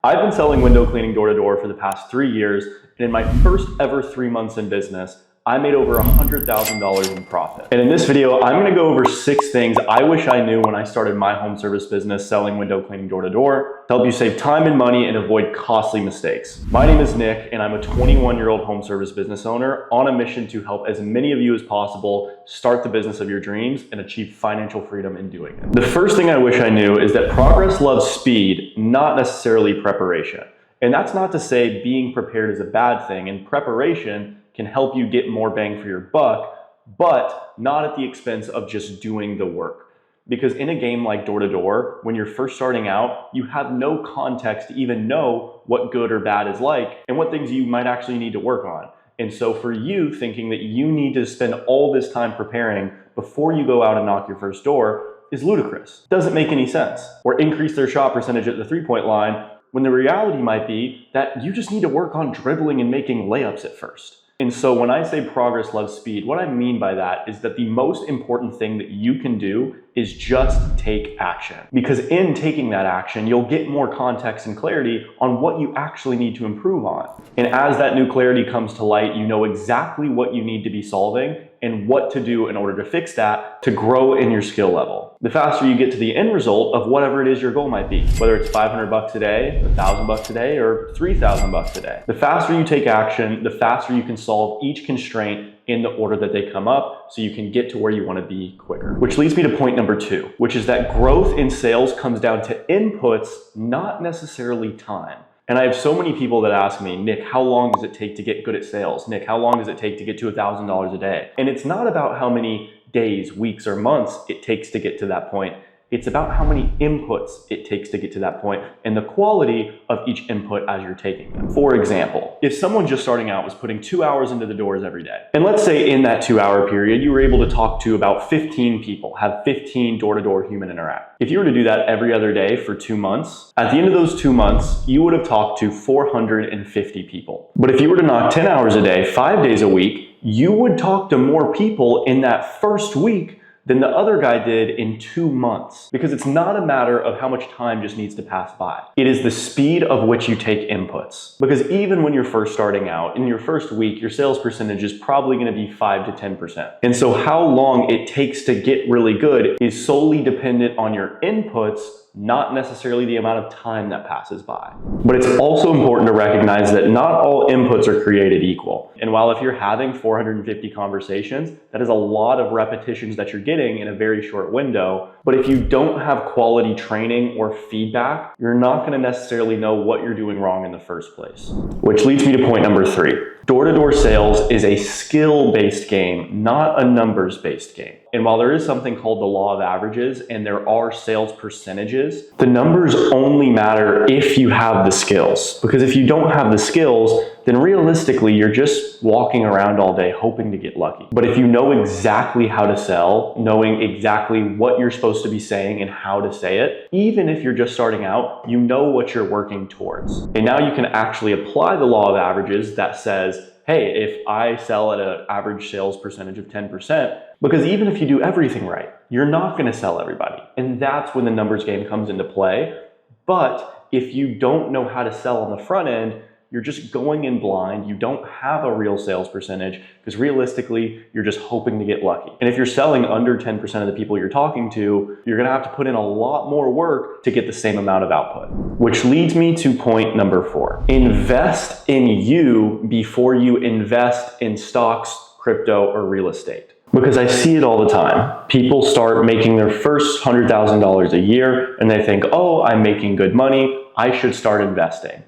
I've been selling window cleaning door to door for the past 3 years, and in my first ever 3 months in business, I made over $100,000 in profit. And in this video, I'm gonna go over 6 things I wish I knew when I started my home service business selling window cleaning door to door to help you save time and money and avoid costly mistakes. My name is Nick, and I'm a 21-year-old home service business owner on a mission to help as many of you as possible start the business of your dreams and achieve financial freedom in doing it. The first thing I wish I knew is that progress loves speed, not necessarily preparation. And that's not to say being prepared is a bad thing, and preparation can help you get more bang for your buck, but not at the expense of just doing the work. Because in a game like door to door, when you're first starting out, you have no context to even know what good or bad is like and what things you might actually need to work on. And so for you thinking that you need to spend all this time preparing before you go out and knock your first door is ludicrous. Doesn't make any sense. Or increase their shot percentage at the three-point line when the reality might be that you just need to work on dribbling and making layups at first. And so when I say progress loves speed, what I mean by that is that the most important thing that you can do is just take action. Because in taking that action, you'll get more context and clarity on what you actually need to improve on. And as that new clarity comes to light, you know exactly what you need to be solving and what to do in order to fix that to grow in your skill level. The faster you get to the end result of whatever it is your goal might be, whether it's 500 bucks a day, 1,000 bucks a day, or 3,000 bucks a day. The faster you take action, the faster you can solve each constraint in the order that they come up so you can get to where you want to be quicker. Which leads me to point number 2, which is that growth in sales comes down to inputs, not necessarily time. And I have so many people that ask me, Nick, how long does it take to get good at sales? Nick, how long does it take to get to $1,000 a day? And it's not about how many days, weeks, or months it takes to get to that point. It's about how many inputs it takes to get to that point and the quality of each input as you're taking them. For example, if someone just starting out was putting 2 hours into the doors every day, and let's say in that 2-hour period, you were able to talk to about 15 people, have 15 door-to-door human interact. If you were to do that every other day for 2 months, at the end of those 2 months, you would have talked to 450 people. But if you were to knock 10 hours a day, 5 days a week, you would talk to more people in that first week than the other guy did in 2 months. Because it's not a matter of how much time just needs to pass by. It is the speed of which you take inputs. Because even when you're first starting out, in your first week, your sales percentage is probably gonna be 5 to 10%. And so how long it takes to get really good is solely dependent on your inputs, not necessarily the amount of time that passes by. But it's also important to recognize that not all inputs are created equal. And while if you're having 450 conversations, that is a lot of repetitions that you're getting in a very short window. But if you don't have quality training or feedback, you're not going to necessarily know what you're doing wrong in the first place. Which leads me to point number 3. Door-to-door sales is a skill-based game, not a numbers-based game. And while there is something called the law of averages and there are sales percentages, the numbers only matter if you have the skills. Because if you don't have the skills, then realistically, you're just walking around all day hoping to get lucky. But if you know exactly how to sell, knowing exactly what you're supposed to be saying and how to say it, even if you're just starting out, you know what you're working towards. And now you can actually apply the law of averages that says, hey, if I sell at an average sales percentage of 10%, because even if you do everything right, you're not going to sell everybody. And that's when the numbers game comes into play. But if you don't know how to sell on the front end, you're just going in blind. You don't have a real sales percentage because realistically, you're just hoping to get lucky. And if you're selling under 10% of the people you're talking to, you're going to have to put in a lot more work to get the same amount of output. Which leads me to point number 4. Invest in you before you invest in stocks, crypto, or real estate. Because I see it all the time. People start making their first $100,000 a year and they think, oh, I'm making good money. I should start investing.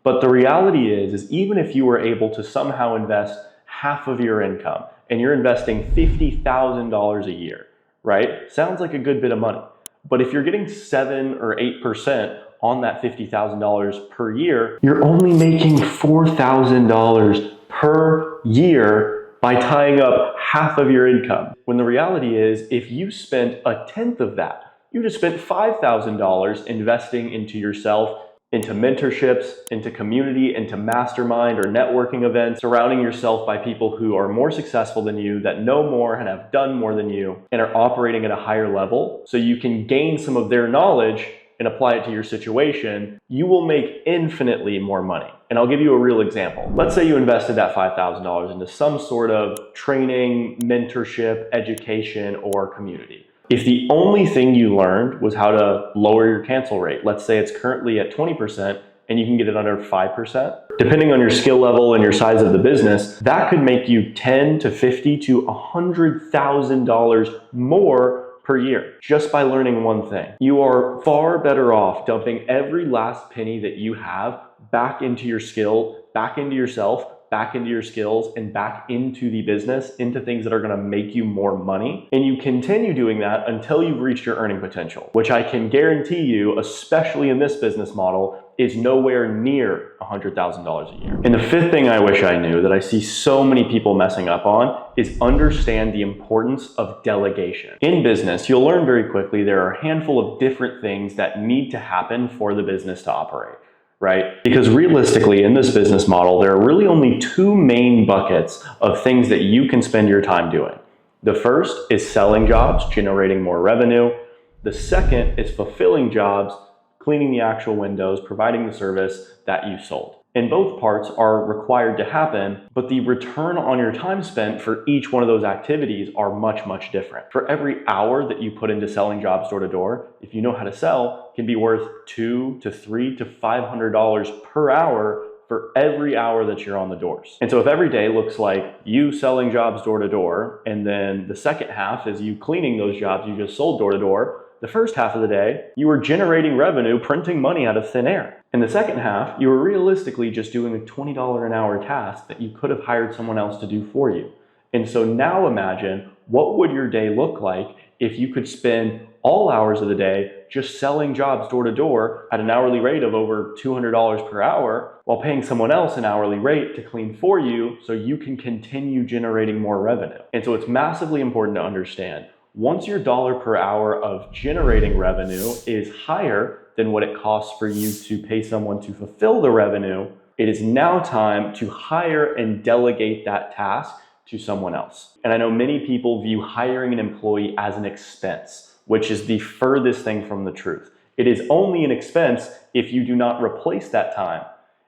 But the reality is even if you were able to somehow invest half of your income and you're investing $50,000 a year, right? Sounds like a good bit of money. But if you're getting 7 or 8% on that $50,000 per year, you're only making $4,000 per year by tying up half of your income. When the reality is, if you spent 1/10 of that, you just spent $5,000 investing into yourself, into mentorships, into community, into mastermind or networking events, surrounding yourself by people who are more successful than you, that know more and have done more than you, and are operating at a higher level, so you can gain some of their knowledge and apply it to your situation, you will make infinitely more money. And I'll give you a real example. Let's say you invested that $5,000 into some sort of training, mentorship, education, or community. If the only thing you learned was how to lower your cancel rate, let's say it's currently at 20% and you can get it under 5%, depending on your skill level and your size of the business, that could make you $10,000 to $50,000 to $100,000 more per year just by learning one thing. You are far better off dumping every last penny that you have back into your skill, back into yourself, back into your skills, and back into the business, into things that are going to make you more money. And you continue doing that until you've reached your earning potential, which I can guarantee you, especially in this business model, is nowhere near $100,000 a year. And the fifth thing I wish I knew that I see so many people messing up on is understand the importance of delegation. In business, you'll learn very quickly there are a handful of different things that need to happen for the business to operate. Right? Because realistically, in this business model, there are really only two main buckets of things that you can spend your time doing. The first is selling jobs, generating more revenue. The second is fulfilling jobs, cleaning the actual windows, providing the service that you sold. And both parts are required to happen, but the return on your time spent for each one of those activities are much, much different. For every hour that you put into selling jobs door to door, if you know how to sell, can be worth $200 to $300 to $500 per hour for every hour that you're on the doors. And so if every day looks like you selling jobs door to door, and then the second half is you cleaning those jobs you just sold door to door, the first half of the day, you were generating revenue, printing money out of thin air. In the second half, you were realistically just doing a $20 an hour task that you could have hired someone else to do for you. And so now imagine, what would your day look like if you could spend all hours of the day just selling jobs door to door at an hourly rate of over $200 per hour, while paying someone else an hourly rate to clean for you so you can continue generating more revenue. And so it's massively important to understand, once your dollar per hour of generating revenue is higher than what it costs for you to pay someone to fulfill the revenue, it is now time to hire and delegate that task to someone else. And I know many people view hiring an employee as an expense, which is the furthest thing from the truth. It is only an expense if you do not replace that time.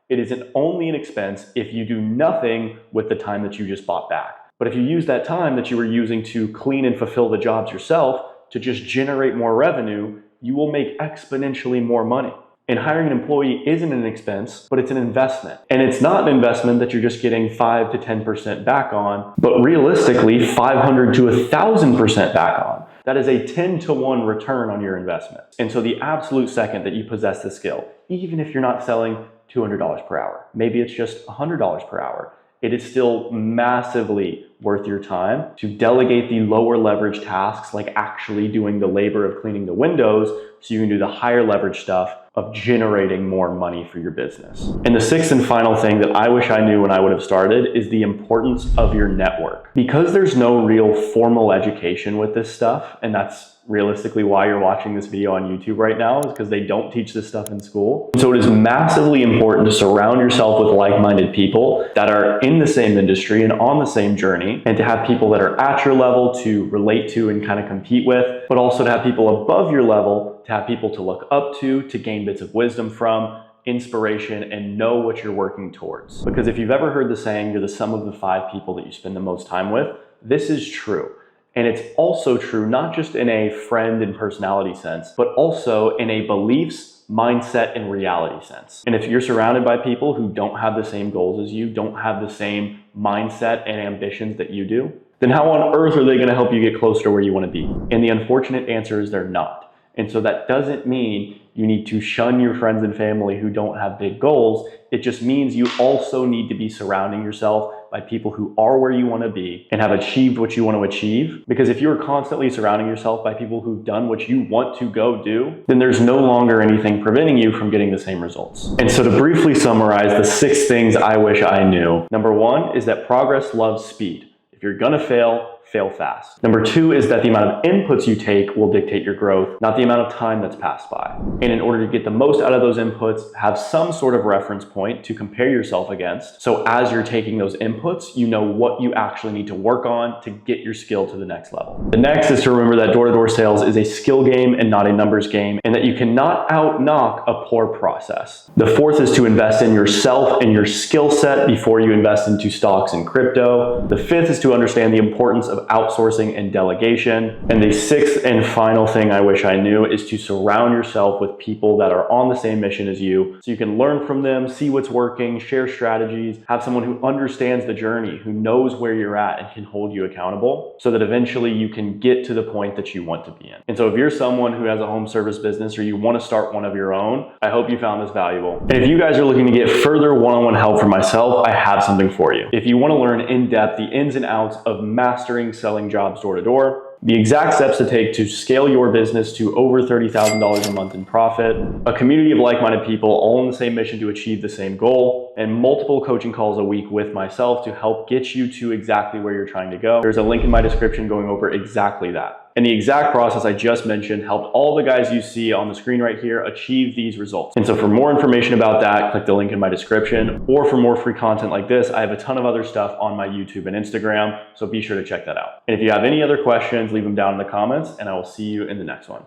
It is only an expense if you do nothing with the time that you just bought back. But if you use that time that you were using to clean and fulfill the jobs yourself to just generate more revenue, you will make exponentially more money. And hiring an employee isn't an expense, but it's an investment. And it's not an investment that you're just getting 5 to 10% back on, but realistically 500 to 1,000% back on. That is a 10 to 1 return on your investment. And so the absolute second that you possess the skill, even if you're not selling $200 per hour, maybe it's just $100 per hour, it is still massively worth your time to delegate the lower leverage tasks, like actually doing the labor of cleaning the windows, so you can do the higher leverage stuff of generating more money for your business. And the sixth and final thing that I wish I knew when I would have started is the importance of your network. Because there's no real formal education with this stuff, and that's realistically why you're watching this video on YouTube right now, is because they don't teach this stuff in school. So it is massively important to surround yourself with like-minded people that are in the same industry and on the same journey, and to have people that are at your level to relate to and kind of compete with, but also to have people above your level, to have people to look up to gain bits of wisdom from, inspiration, and know what you're working towards. Because if you've ever heard the saying, you're the sum of the 5 people that you spend the most time with, this is true. And it's also true not just in a friend and personality sense, but also in a beliefs, mindset, and reality sense. And if you're surrounded by people who don't have the same goals as you, don't have the same mindset and ambitions that you do, then how on earth are they going to help you get closer to where you want to be? And the unfortunate answer is they're not. And so that doesn't mean you need to shun your friends and family who don't have big goals. It just means you also need to be surrounding yourself by people who are where you want to be and have achieved what you want to achieve. Because if you're constantly surrounding yourself by people who've done what you want to go do, then there's no longer anything preventing you from getting the same results. And so to briefly summarize the 6 things I wish I knew. Number 1 is that progress loves speed. If you're gonna fail, fail fast. Number two is that the amount of inputs you take will dictate your growth, not the amount of time that's passed by. And in order to get the most out of those inputs, have some sort of reference point to compare yourself against. So as you're taking those inputs, you know what you actually need to work on to get your skill to the next level. The next is to remember that door-to-door sales is a skill game and not a numbers game, and that you cannot out-knock a poor process. The fourth is to invest in yourself and your skill set before you invest into stocks and crypto. The fifth is to understand the importance of outsourcing and delegation. And the sixth and final thing I wish I knew is to surround yourself with people that are on the same mission as you, so you can learn from them, see what's working, share strategies, have someone who understands the journey, who knows where you're at and can hold you accountable, so that eventually you can get to the point that you want to be in. And so if you're someone who has a home service business or you want to start one of your own, I hope you found this valuable. And if you guys are looking to get further one-on-one help from myself, I have something for you. If you want to learn in depth the ins and outs of mastering selling jobs door to door, the exact steps to take to scale your business to over $30,000 a month in profit, a community of like-minded people all on the same mission to achieve the same goal, and multiple coaching calls a week with myself to help get you to exactly where you're trying to go, there's a link in my description going over exactly that. And the exact process I just mentioned helped all the guys you see on the screen right here achieve these results. And so for more information about that, click the link in my description, or for more free content like this, I have a ton of other stuff on my YouTube and Instagram, so be sure to check that out. And if you have any other questions, leave them down in the comments, and I will see you in the next one.